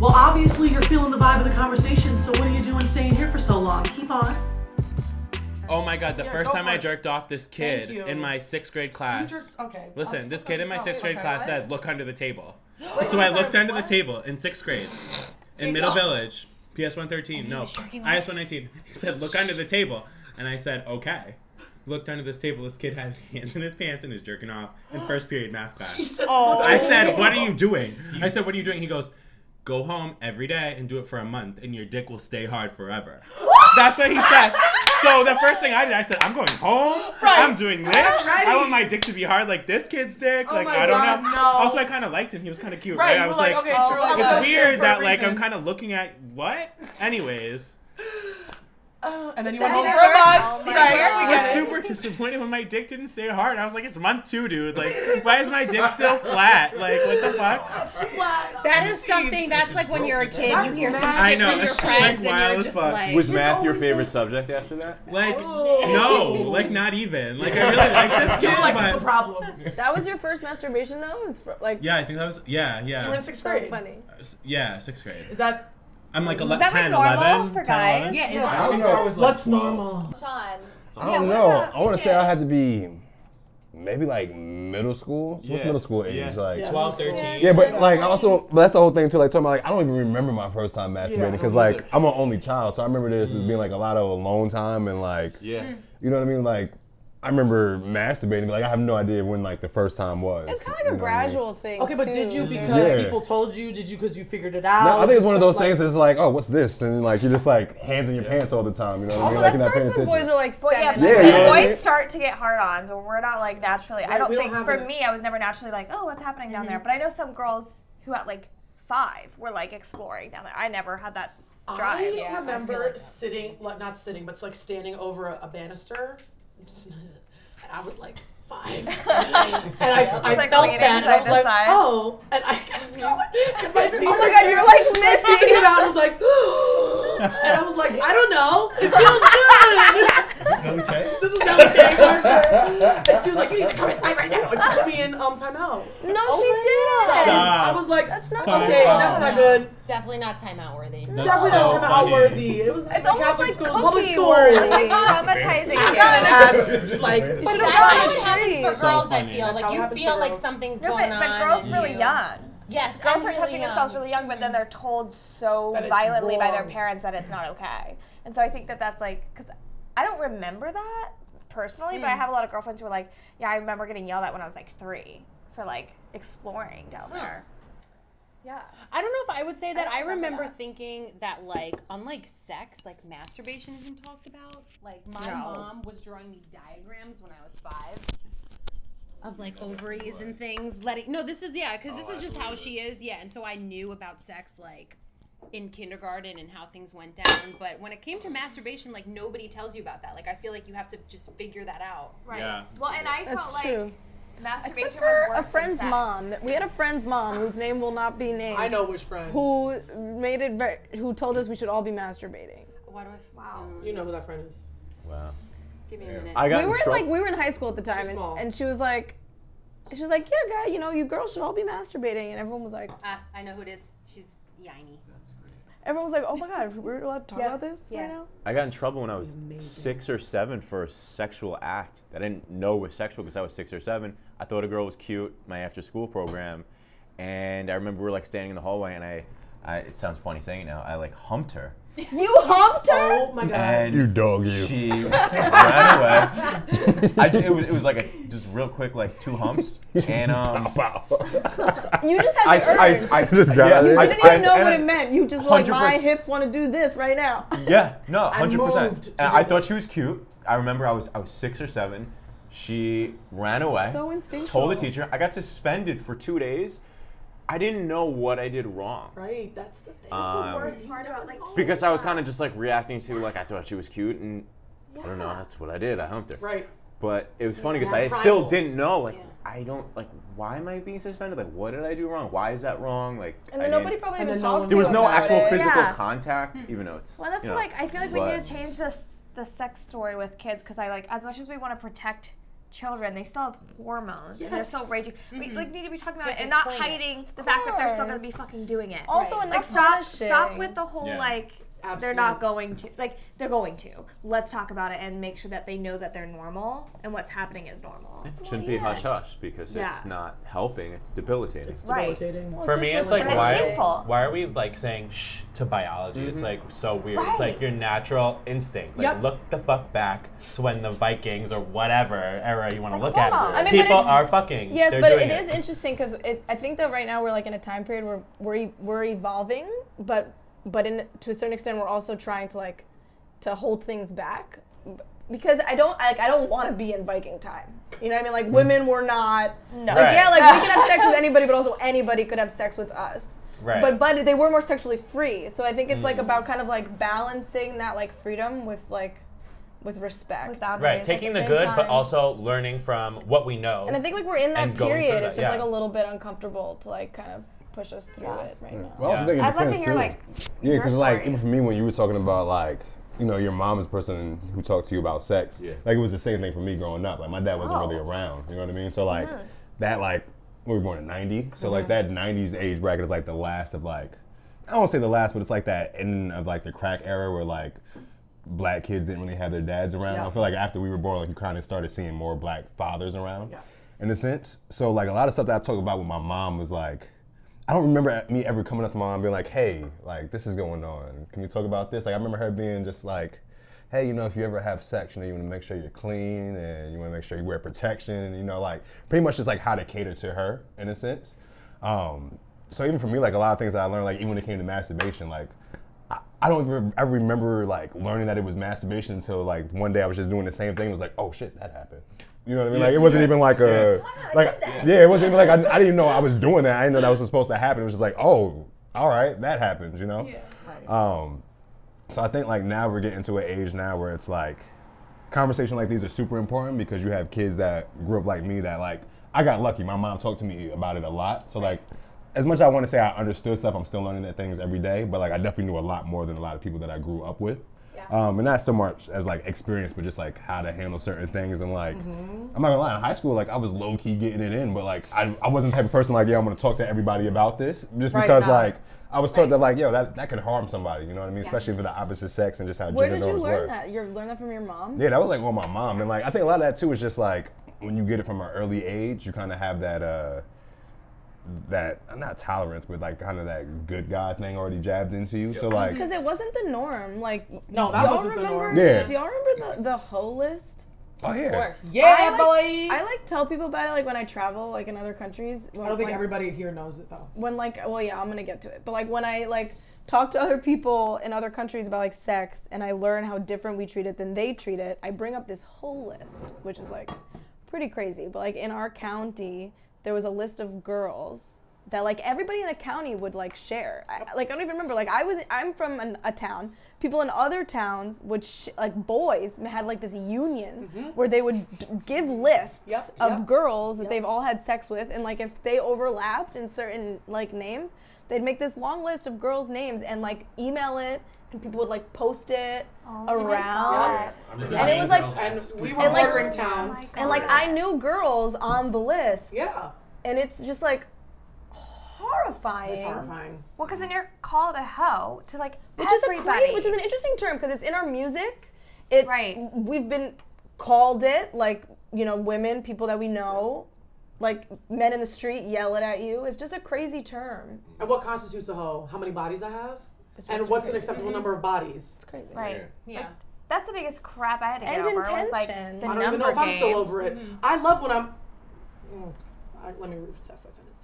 Well, obviously you're feeling the vibe of the conversation, so what are you doing staying here for so long? Keep on. Oh my God, the first time I jerked off this kid in my 6th grade class. Okay. Listen, this kid in my 6th grade class said, look under the table. So I looked under the table in 6th grade in Middle Village, PS 113, no, IS 119. He said, look under the table. And I said, okay. Looked under this table, this kid has hands in his pants and is jerking off in first period math class. I said, what are you doing? I said, what are you doing? He goes, go home every day and do it for a month and your dick will stay hard forever. That's what he said. So the first thing I did, I said, I'm going home. I'm doing this. I want my dick to be hard like this kid's dick. Like, I don't know. Also, I kind of liked him. He was kind of cute. Right? I was like, okay, it's weird that like I'm kind of looking at what? Anyways. And then you went home for a month. I was super disappointed when my dick didn't stay hard. I was like, it's month 2, dude. Like, why is my dick still flat? Like, what the fuck? That is something, that's like when you're a kid, you hear something I know, from your it's friends like and you're just like... Was math your favorite subject after that? Like, no. Like, not even. Like, I really like this kid, Like, but... the problem. That was your first masturbation, though? Was like... Yeah, I think that was... Yeah. So you were in 6th grade? So funny. Yeah, 6th grade. Is that... I'm like 10, Is that like normal 11, for 10, guys? 11. Yeah, I don't know. What's normal? Sean. I don't know. I want to say I had to be maybe like middle school. So what's middle school age? Like 12, 13. Yeah, but like also, but that's the whole thing too. Like talking about like I don't even remember my first time masturbating because like I'm an only child, so I remember this as being like a lot of alone time and like you know what I mean. Like I remember masturbating, like I have no idea when like the first time was. It's kind of like a gradual thing. Okay, but too. did you because people told you? Did you because you figured it out? No, I think it's one of those things that's like, oh, what's this? And like you're just like hands in your pants all the time. You know what I mean? Like Also, you're not that paying starts when attention. boys are like 7. Yeah, Yeah, you know what I mean? boys start to get hard-ons when we're not like naturally. I don't think, for me, I was never naturally like, oh, what's happening down there? But I know some girls who at like 5 were like exploring down there. I never had that drive. I remember sitting, like not sitting, but it's like standing over a banister. And I was like 5. And I like felt leaning that, and I was side to like, side. oh. And I kept going. And my Oh my God, you're like missing it out. I was like, and I was like, I don't know. It feels good. Okay. This is okay, Parker. And she was like, you need to come inside right now. And she put me in timeout. No, she didn't. I was like, That's not okay, that's not good. Definitely not timeout worthy. Definitely not timeout worthy. It was It's almost Catholic like school, cookie public school. worthy. Traumatizing. Like, That's how it happens for So girls, I funny. feel. That's Like, how it you happens feel for like girls. something's No, going on. but girls and really you- young. Yes, Girls and are touching really themselves young. really young, but then they're told so That it's violently by their wrong. parents that it's not okay. And so I think that that's like, because I don't remember that personally, but I have a lot of girlfriends who were like, yeah, I remember getting yelled at when I was like 3 for like exploring down there. Yeah. I don't know if I would say that. I remember remember that. thinking that, like, unlike sex, like, masturbation isn't talked about. Like, my mom was drawing me diagrams when I was 5 of, like, ovaries and things. No, this is, because this is just how she is. Yeah, and so I knew about sex, like, in kindergarten and how things went down. But when it came to masturbation, like, nobody tells you about that. Like, I feel like you have to just figure that out. Right. Yeah. Well, and I That's felt true. like masturbation Except for was worse a friend's than sex. mom. We had a friend's mom whose name will not be named. I know which friend. Who made it who told us we should all be masturbating. Why do I... Wow. You know who that friend is. Wow. Give me a minute. I got We in were trouble. we were in high school at the time, She's small. and she was like, yeah, guy, you know, you girls should all be masturbating, and everyone was like, I know who it is. She's Yaini. everyone was like, oh my God, we're allowed to talk about this right now? I got in trouble when I was 6 or 7 for a sexual act that I didn't know was sexual because I was 6 or 7. I thought a girl was cute, my after-school program, and I remember we were like standing in the hallway, and I it sounds funny saying it now, I like humped her. You humped her? Oh my God. And You dog, you. She ran away. It was like just real quick, like 2 humps, and Wow. You just had the urge. I just got it. You didn't even know and what it meant. You just were like, 100%. my hips want to do this right now. Yeah, no, I 100%. moved to And I do thought this. she was cute. I remember I was 6 or 7. She ran away. So instinctual. Told the teacher. I got suspended for 2 days. I didn't know what I did wrong. Right, that's the thing. The worst part about like Because I was kind of just like reacting to like I thought she was cute and I don't know, that's what I did. I humped her. Right. But it was funny because More I still primal. didn't know like I don't like why am I being suspended? Like what did I do wrong? Why is that wrong? Like And I then didn't- nobody probably And even then no talked one- to there was you no about actual it. physical Yeah. contact, even though it's Well, that's you know, like I feel like we but- need to change the sex story with kids because I like as much as we want to protect children. They still have hormones. Yes. And they're still raging. We like need to be talking about it and explain not it. hiding the fact that they're still going to be fucking doing it. Also, like enough stop punishing. with the whole like they're Absolutely. not going to. Like they're going to. Let's talk about it and make sure that they know that they're normal and what's happening is normal. It shouldn't be hush hush because it's not helping. It's debilitating. It's Right. debilitating. For me, it's like And it's why shameful. are we like saying shh to biology? It's like so weird. It's like Right. your natural instinct. Like Yep. look the fuck back to when the Vikings or whatever era you want to Like, look at. hormones. I mean, but People it's- are fucking. Yes, They're but doing it is interesting because I think that right now we're like in a time period where we're evolving, but to a certain extent we're also trying to like to hold things back because I don't want to be in Viking time. You know what I mean? Like women were not like Right. yeah, like we can have sex with anybody, but also anybody could have sex with us. Right. But they were more sexually free. So I think it's like about kind of like balancing that like freedom with respect. With boundaries. Right, At taking the the same good, but time- also learning from what we know. And I think like we're in that And going through period. that, It's just like yeah. a little bit uncomfortable to like kind of push us through it right now. Well, I also Yeah. think it I'd love to depends, hear too. like Yeah, your because like story. even for me, when you were talking about like, you know, your mom is the person who talked to you about sex. Yeah. Like it was the same thing for me growing up. Like my dad wasn't really around. You know what I mean? So like that like we were born in '90. So like that '90s age bracket is like the last of like I don't want to say the last, but it's like that end of like the crack era where like black kids didn't really have their dads around. Yeah. I feel like after we were born, like you kind of started seeing more black fathers around. Yeah. In a sense. So like a lot of stuff that I talk about with my mom was like. I don't remember me ever coming up to my mom and being like, hey, like, this is going on. Can we talk about this? Like, I remember her being just like, hey, you know, if you ever have sex, you know, you want to make sure you're clean and you want to make sure you wear protection. And, you know, like, pretty much just like how to cater to her in a sense. So even for me, like, a lot of things that I learned, like, even when it came to masturbation, like, I don't ever remember, like, learning that it was masturbation until, like, one day I was just doing the same thing. It was like, oh, shit, that happened. You know what I mean? Like, it wasn't even like a, it wasn't even like, I didn't even know I was doing that. I didn't know that was supposed to happen. It was just like, oh, all right, that happens, you know? Yeah. Right. So I think, like, now we're getting to an age now where it's like, conversations like these are super important because you have kids that grew up like me that, like, I got lucky. My mom talked to me about it a lot. So, like, as much as I want to say I understood stuff, I'm still learning that things every day. But, like, I definitely knew a lot more than a lot of people that I grew up with. And not so much as like experience, but just like how to handle certain things. And like, I'm not gonna lie, in high school, like I was low key getting it in, but like I wasn't the type of person like, yeah, I'm gonna talk to everybody about this, just Right, because no. like I was taught that like, yo, that could harm somebody, you know what I mean? Especially for the opposite sex and just how Where gender did you norms learn work. that? You learned that from your mom? Yeah, that was like on my mom, and like I think a lot of that too is just like when you get it from an early age, you kind of have that that not tolerance, but like kind of that good guy thing already jabbed into you. So like, Because it wasn't the norm. Like, No, that y'all wasn't the remember, norm. Yeah. Do y'all remember the hoe list? oh yeah, Of course. Yeah, I boy. like tell people about it like when I travel like in other countries. I don't think when, everybody here knows it though. when like well yeah I'm gonna get to it, but like when I like talk to other people in other countries about like sex and I learn how different we treat it than they treat it, I bring up this whole list, which is like pretty crazy. But like in our county, there was a list of girls that like everybody in the county would like share. I don't even remember. Like I'm from a town. People in other towns would like boys had like this union where they would give lists of girls that they've all had sex with, and like if they overlapped in certain like names, they'd make this long list of girls' names and like email it, and people would like post it around. And it was like, and we were and, like, bordering towns. and like I knew girls on the list. Yeah. And it's just like horrifying. It's horrifying. Well, because then you're called a hoe to like Which everybody. is an interesting term because it's in our music. It's Right. We've been called it, like, you know, women, people that we know, like men in the street yell it at you. It's just a crazy term. And what constitutes a hoe? How many bodies I have? It's And just what's an crazy. acceptable number of bodies? It's crazy. Right. Yeah. That's the biggest crap I had to get And over. Was like intention. the I don't number even know if I'm still game. over it. I love when I'm. Let me retest that sentence.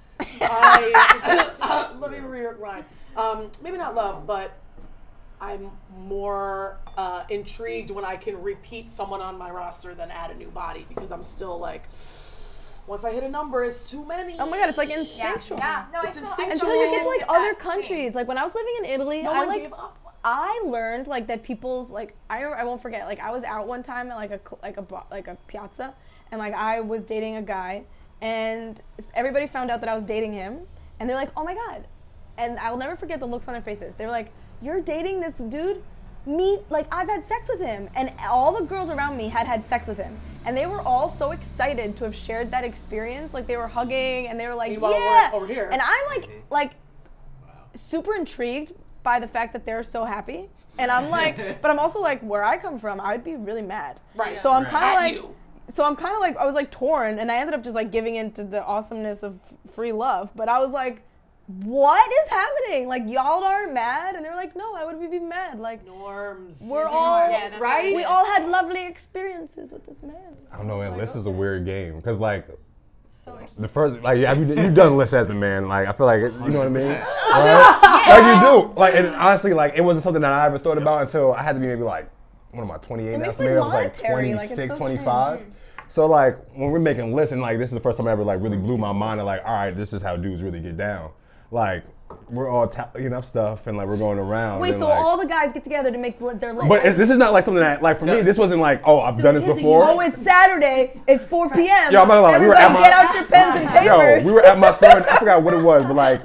Let me rewrite. Maybe not love, but I'm more intrigued when I can repeat someone on my roster than add a new body because I'm still like, once I hit a number, it's too many. Oh my god, it's like instinctual. Yeah. No, It's I instinctual. Until you get to like get other that countries. Like when I was living in Italy, No I one like gave up. I learned like that people's like I won't forget, like I was out one time at like a piazza, and like I was dating a guy, and everybody found out that I was dating him, and they're like, oh my god, and I'll never forget the looks on their faces. They were like, you're dating this dude? I've had sex with him, and all the girls around me had sex with him, and they were all so excited to have shared that experience. Like they were hugging, and they were like, Meanwhile, yeah. over here. And I'm like super intrigued by the fact that they're so happy, and I'm like, but I'm also like, where I come from, I'd be really mad. Right. So I'm kind of like, I was like torn, and I ended up just like giving in to the awesomeness of free love. But I was like, what is happening? Like, y'all aren't mad? And they were like, no, why would we be mad? Like, norms. We're all, right? We all had lovely experiences with this man. I don't know, man. List is a weird game because, like, So the first, like, you've done lists as a man. Like, I feel like, you know what I mean? Right? Like, you do. Like, and honestly, like, it wasn't something that I ever thought about until I had to be maybe like, what am I, 28 now? So maybe I was like 26, 25. So, like, when we're making lists, and like, this is the first time I ever like really blew my mind. And like, all right, this is how dudes really get down. Like, we're all tallying up stuff and like we're going around. Wait, and, so like, all the guys get together to make their list? But this is not like something that, like, for me, this wasn't like, oh, I've done this before. Oh, it's Saturday. It's 4 p.m. Yo, I'm not like, we were at my, get out your pens and papers. Yo, we were at my store. I forgot what it was, but like,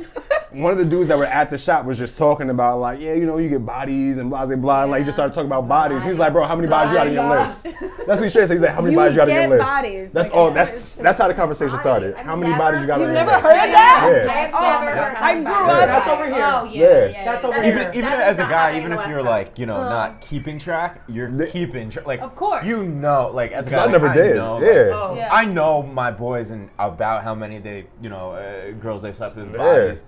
one of the dudes that were at the shop was just talking about like, yeah, you know, you get bodies and blah, blah, blah. And like, he just started talking about bodies. He was like, bro, how many bodies you got on your list? That's what he straight said. He's like, how many bodies you got on your list? Bodies. That's like, all. That's how the conversation started. How many bodies you got on your list? You've never heard that? Yeah. I grew up. That's over here. Oh, yeah. That's over here. Even as a guy, even if you're like, you know, not keeping track, you're keeping track. Like, of course. You know, like as a guy, I never did. Know, Yeah. I know my boys and about how many they, you know, girls they slept with, bodies.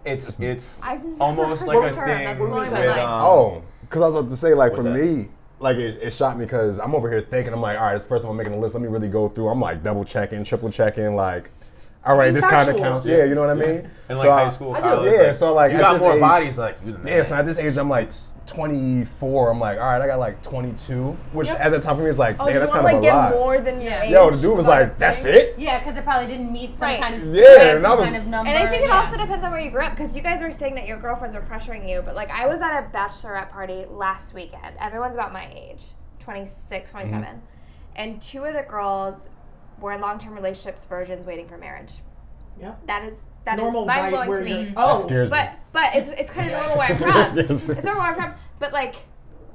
It's almost like a thing with because I was about to say, like, What's for that? me, like, it shocked me because I'm over here thinking, I'm like, all right, it's the first time I'm making a list. Let me really go through. I'm like double checking, triple checking, like, all right, this kind of counts. Yeah, you know what I mean? And like high school, college, yeah, so like you at got this more age, bodies, like you the man. Yeah, so at this age, I'm like 24. I'm like, all right, I got like 22, which at the time for me is like, man, that's kind of a lot. Get more than your age? Yo, the dude was like, that's it? Yeah, because it probably didn't meet some kind of standard, some kind of number. And I think it also depends on where you grew up, because you guys were saying that your girlfriends were pressuring you, but like I was at a bachelorette party last weekend. Everyone's about my age, 26, 27. And two of the girls were in long-term relationships, virgins waiting for marriage. Yeah. That is mind-blowing to me. That scares me. But it's kind of normal where I'm from. It's normal where I'm from. But like,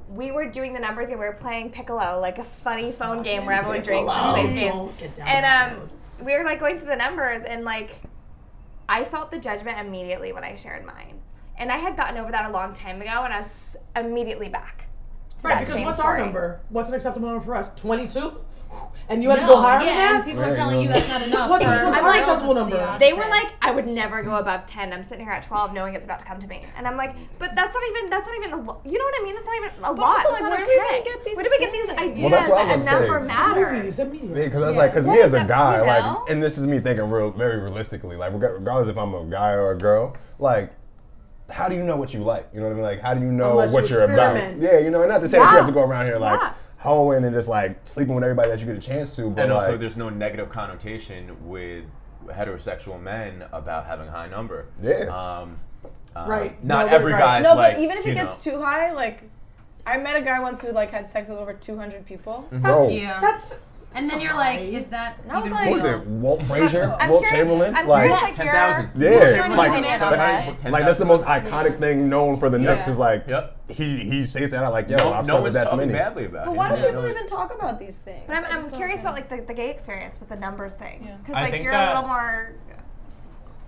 we were doing the numbers and we were playing Piccolo, like a funny phone game where everyone drinks and plays games. And we were like going through the numbers, and like, I felt the judgment immediately when I shared mine. And I had gotten over that a long time ago, and I was immediately back. Right, because what's our number? What's an acceptable number for us? 22? And you had to go higher than that? And people are telling you that's not enough. What's our acceptable number? They were like, I would never go above 10. I'm sitting here at 12 knowing it's about to come to me. And I'm like, but that's not even a lot. You know what I mean? That's not even a lot. Also, like, where do we even get these Where do we get these ideas that's what I that a was number saying. matters? Because that's like, because me as a guy, like, and this is me thinking very realistically, like, regardless if I'm a guy or a girl, like, how do you know what you like? You know what I mean? Like, how do you know what you're about? Yeah, you know, and not to say that you have to go around here like hoeing and just like sleeping with everybody that you get a chance to. But and also, like, there's no negative connotation with heterosexual men about having a high number. Yeah. Right. Not every guy's no, like, but even if it gets too high, like, I met a guy once who like had sex with over 200 people. That's and then you're like, is that? And I was like, what was it? Walt Frazier? Walt Chamberlain? I'm like, curious, 10,000. Yeah, like that's the most iconic thing known for the Knicks is like, Yep. he says that like, yo, I've no slept with one's that talking many. badly about but it. why do people even talk about these things? But I'm curious about like the gay experience with the numbers thing. Because I like think you're that- a little more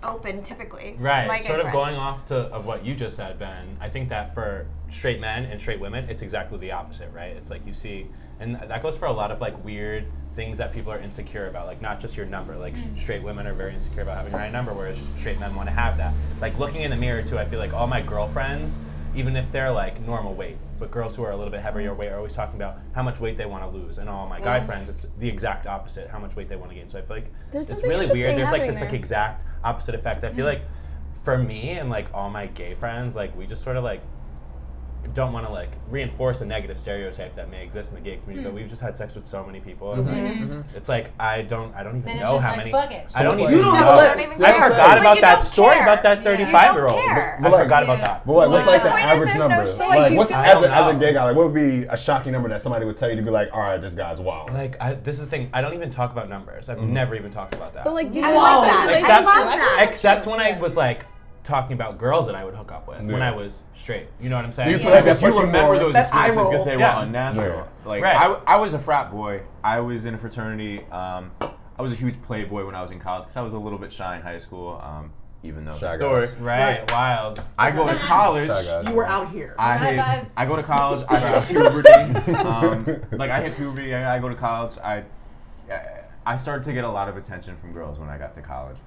open typically. Right. My gay Sort of friends. going off of what you just said, Ben, I think that for straight men and straight women, it's exactly the opposite, right? It's like you see, and that goes for a lot of like weird things that people are insecure about, like not just your number. Like straight women are very insecure about having a high number, whereas straight men want to have that. Like looking in the mirror too, I feel like all my girlfriends, even if they're like normal weight, but girls who are a little bit heavier weight are always talking about how much weight they want to lose, and all my guy friends, it's the exact opposite, how much weight they want to gain. So I feel like There's it's something really weird. interesting There's like this happening like exact opposite effect. I feel like for me and like all my gay friends, like we just sort of like don't want to like reinforce a negative stereotype that may exist in the gay community, but we've just had sex with so many people. And, like, it's like I don't even Then it's know just how like, many. fuck it. I don't even You don't know. have a list. I forgot But about you that don't story care. about that 35-year-old. care. I forgot about that. But like, what's like the point is average there's no number? choice. Like, You what's feel as like- a gay guy? Like, what would be a shocking number that somebody would tell you to be like, all right, this guy's wild? Like this is the thing. I don't even talk about numbers. I've never even talked about that. So like, do you I like love that? that. except I love that. except when I was like talking about girls that I would hook up with when I was straight. You know what I'm saying? You feel like Because you puts remember more- those That's eye experiences roll. because they Yeah. were unnatural. Like Right. I was a frat boy. I was in a fraternity. I was a huge playboy when I was in college because I was a little bit shy in high school. Even though Shy the story. guys. Right. Wild. I go to college. Shy guys. You were out here. I go to college. I hit puberty. I hit puberty. I go to college. I started to get a lot of attention from girls when I got to college,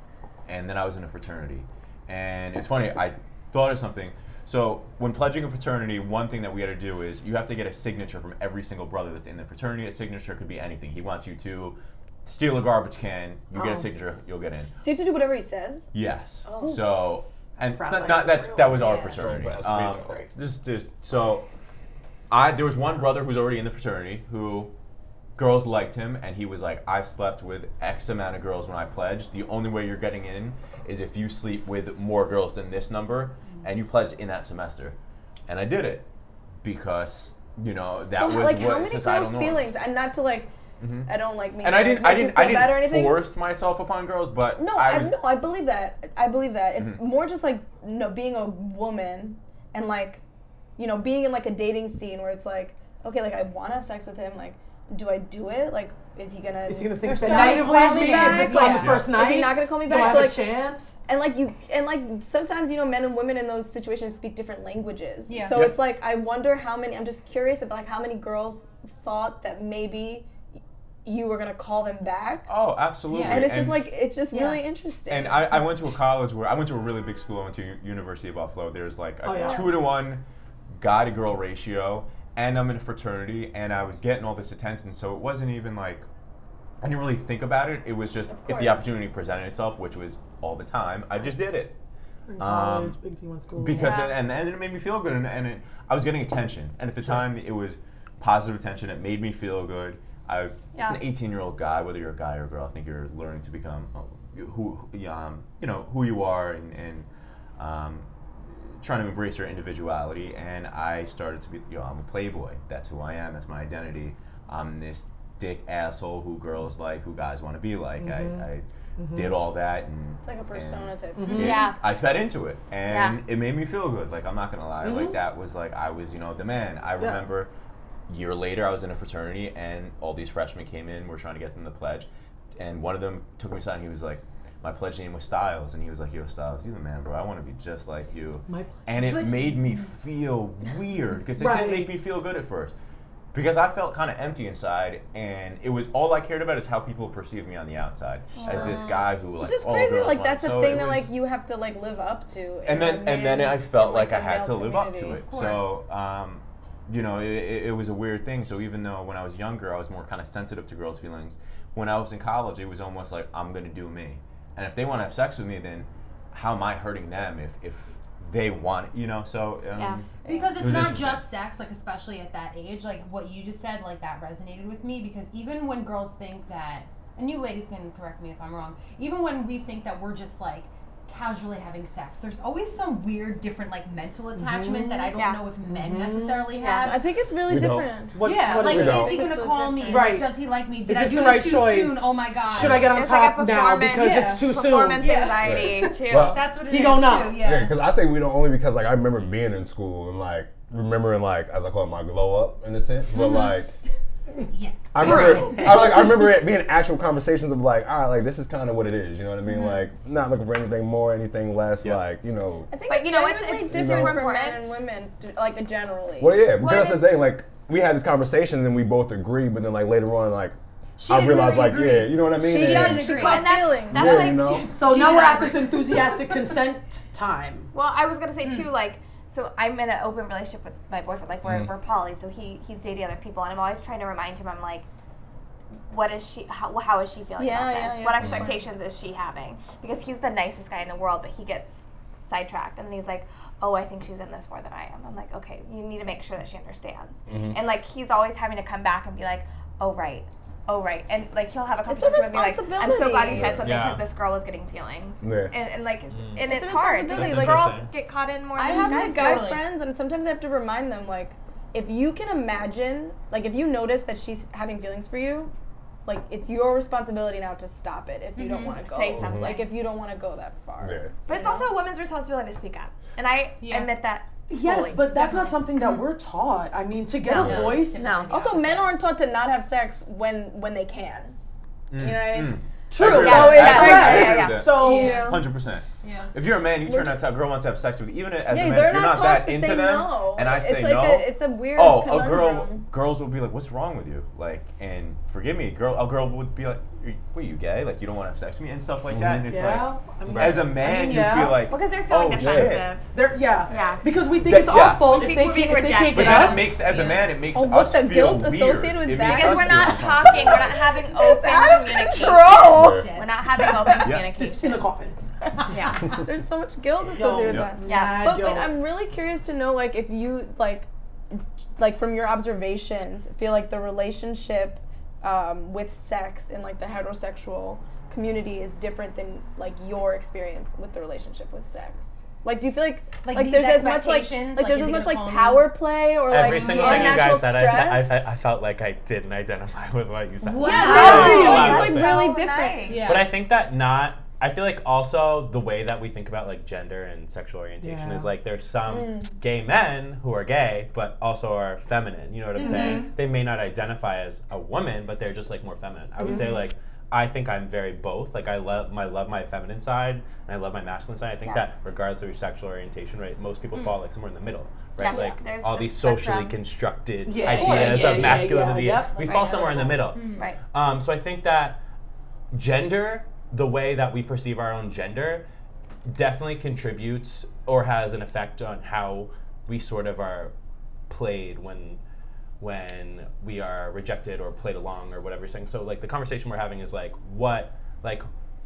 and then I was in a fraternity. And it's funny. I thought of something. So when pledging a fraternity, one thing that we had to do is you have to get a signature from every single brother that's in the fraternity. A signature could be anything. He wants you to steal a garbage can. You get a signature. You'll get in. So you have to do whatever he says? Yes. So, and it's Frat not life is that real. was our Yeah. fraternity. Great. So, there was one brother who's already in the fraternity who girls liked him, and he was like, I slept with X amount of girls when I pledged. The only way you're getting in is if you sleep with more girls than this number, and you pledged in that semester. And I did it because that So, was like, how what many societal girls' norms. feelings? And not to like, I don't like me. And I make didn't you feel bad or anything. force myself upon girls, but No, I believe that. I believe that. It's more just like being a woman and like, being in like a dating scene where it's like, okay, like I want to have sex with him. Like, do I do it? Like, is he gonna think There's so negatively many of me qualities. if it's on the Yeah. first night? Is he not gonna call me Do I back? have So, a like, chance? and sometimes men and women in those situations speak different languages. Yeah. So Yep. it's like I wonder how many. I'm just curious about like how many girls thought that maybe you were gonna call them back. Oh, absolutely. And it's just really interesting. And I went to a college where I went to a really big school. I went to University of Buffalo. There's like a 2-to-1 guy to girl ratio, and I'm in a fraternity, and I was getting all this attention. So it wasn't even like I didn't really think about it. It was just if the opportunity presented itself, which was all the time, I just did it. In college, big T1 school. Because and it made me feel good, and I was getting attention, and at the time it was positive attention. It made me feel good. As an 18-year-old guy, whether you're a guy or a girl, I think you're learning to become who you are, and trying to embrace your individuality. And I started to be, I'm a playboy. That's who I am. That's my identity. I'm this dick asshole who girls like, who guys want to be like. I did all that, and it's like a persona type. I fed into it, and it made me feel good. Like, I'm not gonna lie, like that was like I was the man. I remember. Year later, I was in a fraternity, and all these freshmen came in. We're trying to get them to pledge, and one of them took me aside, and he was like, "My pledge name was Styles," and he was like, "Yo, Styles, you the man, bro. I want to be just like you." And it made me feel weird because it didn't make me feel good at first, because I felt kind of empty inside, and it was all I cared about is how people perceive me on the outside as this guy who like It's just all crazy. girls Like want. that's a So thing it that was- like you have to like live up to. and then I felt like I had to live up to community. it. So, it was a weird thing. So even though when I was younger, I was more kind of sensitive to girls' feelings, when I was in college, it was almost like, I'm going to do me. And if they want to have sex with me, then how am I hurting them if they want it, So, because it it's was not interesting. just sex, like especially at that age, like what you just said, like that resonated with me, because even when girls think that, and you ladies can correct me if I'm wrong, even when we think that we're just like casually having sex, there's always some weird different like mental attachment that I don't know if men necessarily have. I think it's really different. Like is he gonna call me? Right. Does he like me? Did Is I this do the right too choice? soon? Oh my god. Should I get on It's top like a now performance- because it's too soon? Performance anxiety too. Well, That's what it He is don't know. too, Yeah, because I say we don't only because like I remember being in school and like remembering like as I call it my glow up in a sense, but like Yes. I remember it being actual conversations of like, all right, like this is kind of what it is, you know what I mean? Like not looking for anything more, anything less, like I think But it's it's different super for men important. and women, like generally. Well, yeah, because that's the it's- thing. Like we had this conversation and we both agreed, but then like later on, like I didn't realized, really like, agree. yeah, you know what I mean? She And- she agree. caught And that's- feelings. that's yeah, like, you know. So She now we're did at this enthusiastic consent time. Well, I was gonna say too, like, so I'm in an open relationship with my boyfriend, like we're poly, so he's dating other people, and I'm always trying to remind him, I'm like, what is she? How is she feeling about this? What expectations is she having? Because he's the nicest guy in the world, but he gets sidetracked, and he's like, oh, I think she's in this more than I am. I'm like, okay, you need to make sure that she understands. And like he's always having to come back and be like, oh right, and like he'll have a It's a conversation with me like, I'm so glad you responsibility. said something Yeah. because this girl was getting feelings. Yeah. And like and It's it's a hard responsibility, because like- girls Interesting. get caught in more I than have guys like do. guy totally. friends, and sometimes I have to remind them, like, if you can imagine, like, if you notice that she's having feelings for you, like it's your responsibility now to stop it if you don't want to go. Say something. Like if you don't want to go that far. Yeah. But it's also a woman's responsibility to speak up, and I admit that. Yes, fully. but that's not something that we're taught. I mean, to get a voice. No. Also, men aren't taught to not have sex when they can. You know what I mean? True. So Yeah. So 100%. Yeah. If you're a man, you turn out to a girl wants to have sex with you, even as a man, they're if you're not taught that to into say them, no. and I say it's like no, it's a weird conundrum. girls will be like, "What's wrong with you?" Like, and forgive me, a girl would be like, "What, are you gay? Like, you don't want to have sex with me?" and stuff like that. And it's like, as a man, you feel like because they're feeling defensive. Yeah. Because we think it's Yeah. our fault We if think they we're being can't But get then up. it makes, as a man, it makes Oh, us what the feel guilt weird. associated with It that? makes Because us we're not feel talking, we're not having open out of communication. control. We're not having open communication. Just in the coffin. Yeah. There's so much guilt associated with that. Yeah. But I'm really curious to know, like, if you like from your observations, feel like the relationship with sex in like the heterosexual community is different than like your experience with the relationship with sex. Like, do you feel like these there's as much like expectations, there's is as it much gonna like come- power play or Every like single thing you unnatural guys said, stress? I felt like I didn't identify with what you said. Wow. Yeah, seriously, like, it's like So really So different. nice. Yeah. But I think that I feel like also the way that we think about like gender and sexual orientation is like there's some gay men who are gay but also are feminine. You know what I'm saying? They may not identify as a woman, but they're just like more feminine. I would say like I think I'm very both. Like I love my feminine side and I love my masculine side. I think that regardless of your sexual orientation, right, most people fall like somewhere in the middle. Right? Yeah. Like There's all the these socially spectrum. constructed Yeah. ideas Yeah, of yeah, masculinity. yep. We fall somewhere in the middle. Right. So I think that gender, the way that we perceive our own gender, definitely contributes or has an effect on how we sort of are played when we are rejected or played along or whatever you're saying. So like the conversation we're having is like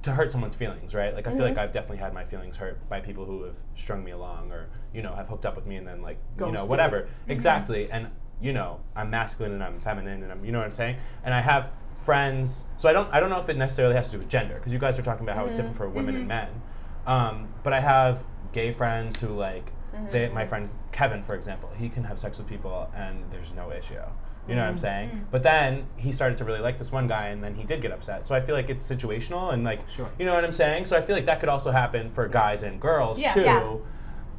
to hurt someone's feelings, right? Like I feel like I've definitely had my feelings hurt by people who have strung me along or, you know, have hooked up with me and then like, you know, Ghosted. whatever. Exactly. And, you know, I'm masculine and I'm feminine and I'm, you know what I'm saying? And I have friends, so I don't know if it necessarily has to do with gender, because you guys are talking about how it's different for women and men. But I have gay friends who like, my friend Kevin, for example, he can have sex with people and there's no issue. You know what I'm saying? But then he started to really like this one guy and then he did get upset. So I feel like it's situational and like, you know what I'm saying? So I feel like that could also happen for guys and girls too. Yeah.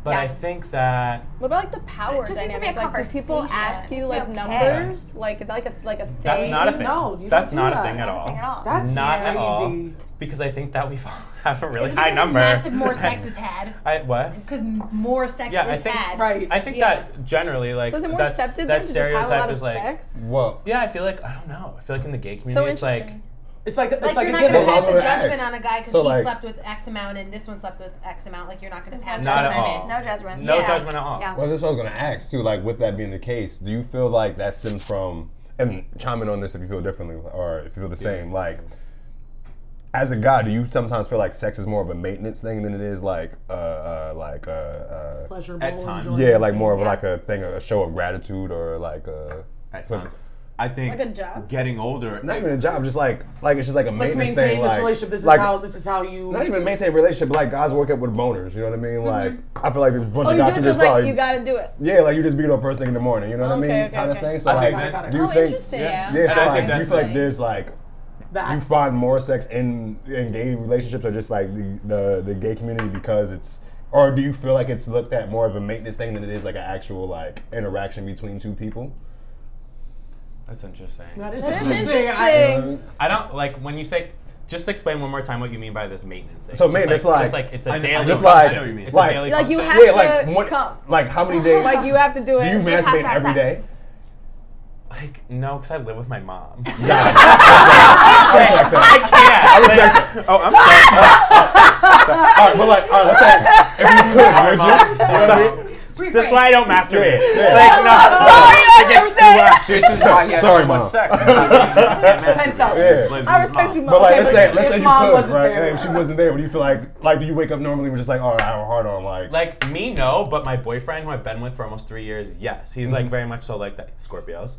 But I think that What about like the power It just needs to be dynamic? a Like, do people conversation. ask you It's like okay. numbers? Like, is that like a thing? that's not a thing. No, you That's don't not do a that. thing at all. Nothing at all. That's Not at all. crazy. Because I think that we have a really Is it high because number. massive more sex is had. What? Because more sex Yeah, I is think- had. Right. I think Yeah. that generally, like, So is it more that's, accepted that then to just have a stereotype lot of is like, sex? Well, yeah, I feel like, I don't know. I feel like in the gay community, So it's like, interesting. It's like Like, a you're not given. going to Well, pass a I would judgment ask. on a guy because So, he like- slept with X amount and this one slept with X amount. Like, you're not going to pass Not at judgment. all. No judgment. no Yeah. judgment at all. Yeah. Well, this is what I was gonna ask too. Like, with that being the case, do you feel like that stems from? And chime in on this if you feel differently or if you feel the same. Like, as a guy, do you sometimes feel like sex is more of a maintenance thing than it is like Pleasurable. At times. enjoyable. yeah, like more of like a thing, a show of gratitude or like a. At times. I think Like a job? getting older. Not even a job, just like it's just like a Let's maintenance maintain thing. this like, relationship. This is how you. Not even maintain a relationship, but like guys work up with boners. You know what I mean? Like I feel like there's a bunch Oh, of you do guys it who because just like like you gotta do it. yeah, like you just beat up first thing in the morning. You know what I mean? Okay, Kind of okay. thing. So I like, think that- do you Oh, think? interesting. Yeah, And so I like, think do you that's feel like the- there's like that. you find more sex in gay relationships or just like the gay community because it's, or do you feel like it's looked at more of a maintenance thing than it is like an actual like interaction between two people? That's interesting. That is That is interesting. interesting. I don't, like, when you say, just explain one more time what you mean by this maintenance thing. So Just maintenance, just like- like it's a I know- daily just function. like- I know what you mean. It's like- a daily Like you function. have Yeah, like to what? come. Like how many days? Like you have to do it. do you have to masturbate have every sex. day? Like, no, because I live with my mom. I respect that. I can't. Oh, I'm sorry. All right, but like, all right, let's say if you could, would you? You know what I mean? That's why I don't masturbate. Yeah. Like, no. It gets too much. This is why he has Sorry, so much Mom. sex. He's not Pent up. Yeah. I respect you, Mom. But like, Okay, let's say if you Mom could, wasn't right? there. And if she wasn't there, what do you feel like do you wake up normally with just like, all right, I have a hard on, Like, me, no, but my boyfriend, who I've been with for almost 3 years, yes. He's, like, very much so like that. Scorpios.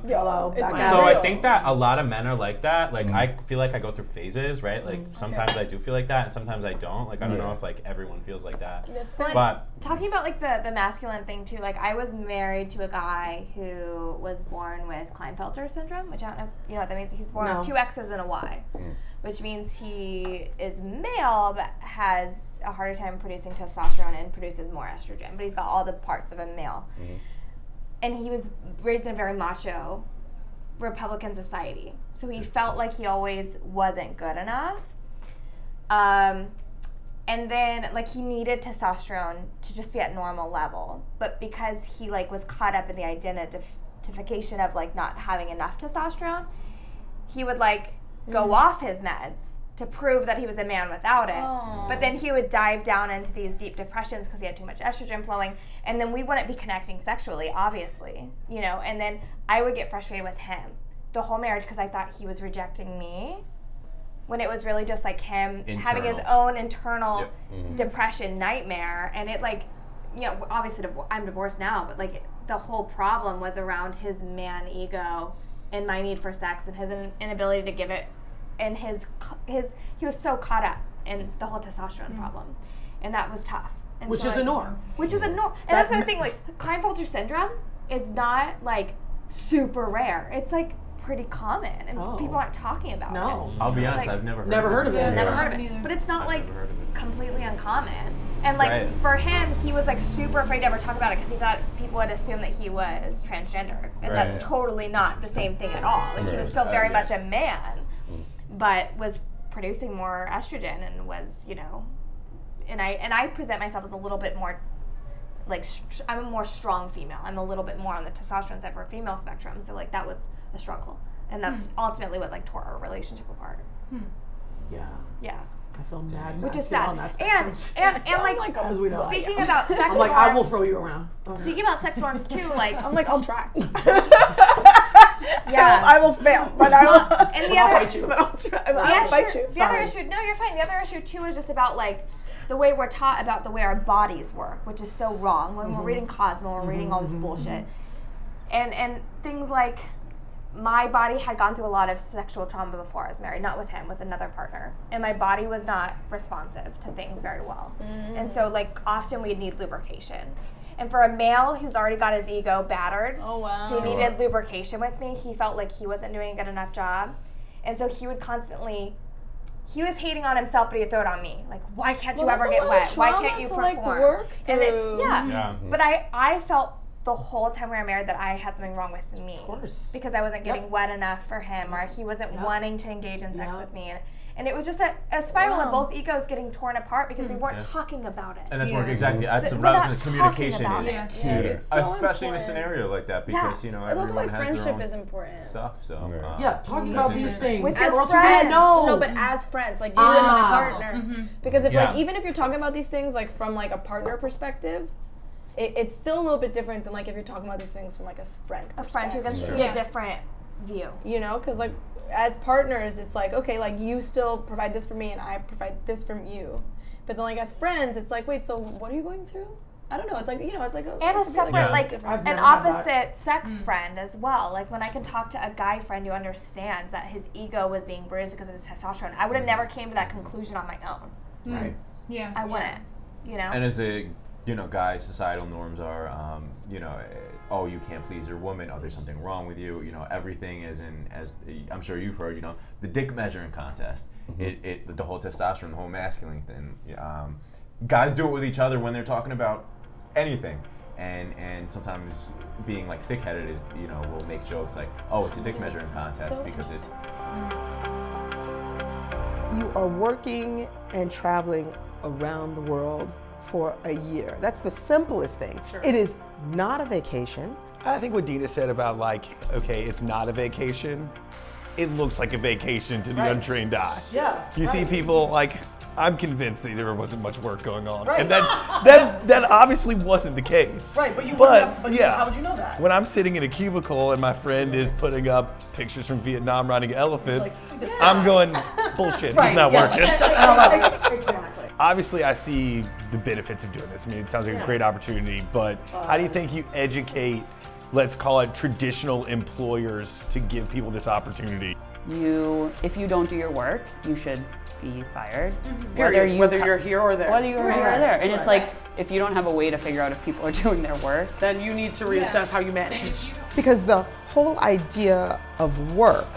YOLO. It's Back So at I it. think that a lot of men are like that. Like, I feel like I go through phases, right? Like, sometimes I do feel like that, and sometimes I don't. Like, I don't know if, like, everyone feels like that. That's fine. But Talking about like like the masculine thing too. Like I was married to a guy who was born with Klinefelter syndrome, which I don't know if you know what that means. He's born with 2 X's and a Y, which means he is male but has a harder time producing testosterone and produces more estrogen. But he's got all the parts of a male. And he was raised in a very macho Republican society. So he felt like he always wasn't good enough. And then like he needed testosterone to just be at normal level. But because he like was caught up in the identification of like not having enough testosterone, he would like go off his meds to prove that he was a man without it. But then he would dive down into these deep depressions because he had too much estrogen flowing, and then we wouldn't be connecting sexually, obviously, you know, and then I would get frustrated with him the whole marriage because I thought he was rejecting me when it was really just like him having his own internal depression nightmare. And it like, you know, obviously I'm divorced now, but like the whole problem was around his man ego and my need for sex and his inability to give it, and he was so caught up in the whole testosterone problem, and that was tough. And Which so is a norm. Which is a norm, and that's what I think. Like Klinefelter syndrome is not like super rare. It's like pretty common, and people aren't talking about it. I'll be honest, like, I've never heard of it. Never heard of it. But it's not like completely uncommon. And like for him, he was like super afraid to ever talk about it because he thought people would assume that he was transgender, and that's totally not the same thing at all. Like he was still very much a man, but was producing more estrogen and was, you know, and I present myself as a little bit more like I'm a more strong female. I'm a little bit more on the testosterone side for a female spectrum. So like that was a struggle, and that's ultimately what like tore our relationship apart. Yeah. I feel mad, which is sad. On that spectrum. And like as we know, speaking about sex I'm like, norms, I will throw you around. Speaking about sex norms too, like I'm like, I'll try. Yeah, I will fail, but I will. And I'll fight you. But I'll try. I'll fight you. The other issue, no, you're fine. The other issue too is just about like the way we're taught about the way our bodies work, which is so wrong. When we're reading Cosmo, we're reading all this bullshit, and things like my body had gone through a lot of sexual trauma before I was married, not with him, with another partner, and my body was not responsive to things very well, and so like often we'd need lubrication. And for a male who's already got his ego battered, who needed lubrication with me, he felt like he wasn't doing a good enough job. And so he would constantly, he was hating on himself, but he'd throw it on me. Like, why can't you ever get wet? Why can't you perform? Like, work and it's, but I felt the whole time we were married that I had something wrong with me. Of course. Because I wasn't getting wet enough for him, or he wasn't wanting to engage in sex with me. And it was just a spiral of both egos getting torn apart because we weren't talking about it. And that's more exactly. That's the communication is key, especially in a scenario like that, because you know everyone has their own is important. stuff. So talking about these things with as friends. No, but as friends, like you and my partner. Because if like even if you're talking about these things like from like a partner perspective, it's still a little bit different than like if you're talking about these things from like a friend. A friend who can see a different view. You know, because like. As partners, it's like, okay, like you still provide this for me and I provide this from you. But then like as friends, it's like, wait, so what are you going through? I don't know. It's like, you know, it's like and a separate, like an opposite sex friend as well. Like when I can talk to a guy friend who understands that his ego was being bruised because of his testosterone, I would have never came to that conclusion on my own. Right. Yeah. I wouldn't, you know? And as a, you know, guy, societal norms are, you know, oh, you can't please your woman, oh, there's something wrong with you, you know, everything is in, as I'm sure you've heard, you know, the dick measuring contest, the whole testosterone, the whole masculine thing, guys do it with each other when they're talking about anything, and sometimes being like thick-headed is, you know, will make jokes like, oh, it's a dick measuring contest because it's... You are working and traveling around the world for a year. That's the simplest thing. Sure. It is not a vacation. I think what Dina said about like, okay, it's not a vacation. It looks like a vacation to the untrained eye. Yeah. You see people like, I'm convinced that there wasn't much work going on. Right. And that obviously wasn't the case. Right, but how would you know that? When I'm sitting in a cubicle and my friend is putting up pictures from Vietnam riding an elephant, I'm going, bullshit, he's not working. Exactly. Obviously, I see the benefits of doing this. I mean, it sounds like a great opportunity, but how do you think you educate, let's call it traditional employers, to give people this opportunity? If you don't do your work, you should be fired. Period. Whether you're here or there. Whether you're here or there. And it's like, if you don't have a way to figure out if people are doing their work, then you need to reassess how you manage. Because the whole idea of work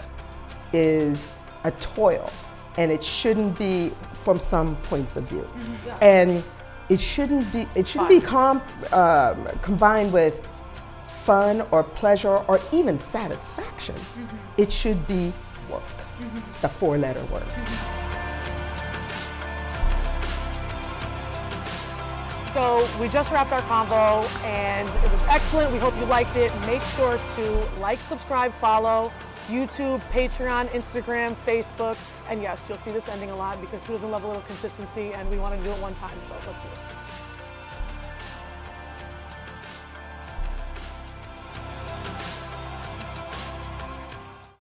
is a toil, and it shouldn't be from some points of view. And it shouldn't be combined with fun or pleasure or even satisfaction. It should be work, the 4-letter word. So we just wrapped our convo and it was excellent. We hope you liked it. Make sure to like, subscribe, follow YouTube, Patreon, Instagram, Facebook. And yes, you'll see this ending a lot because who doesn't love a little consistency, and we want to do it one time, so let's do it.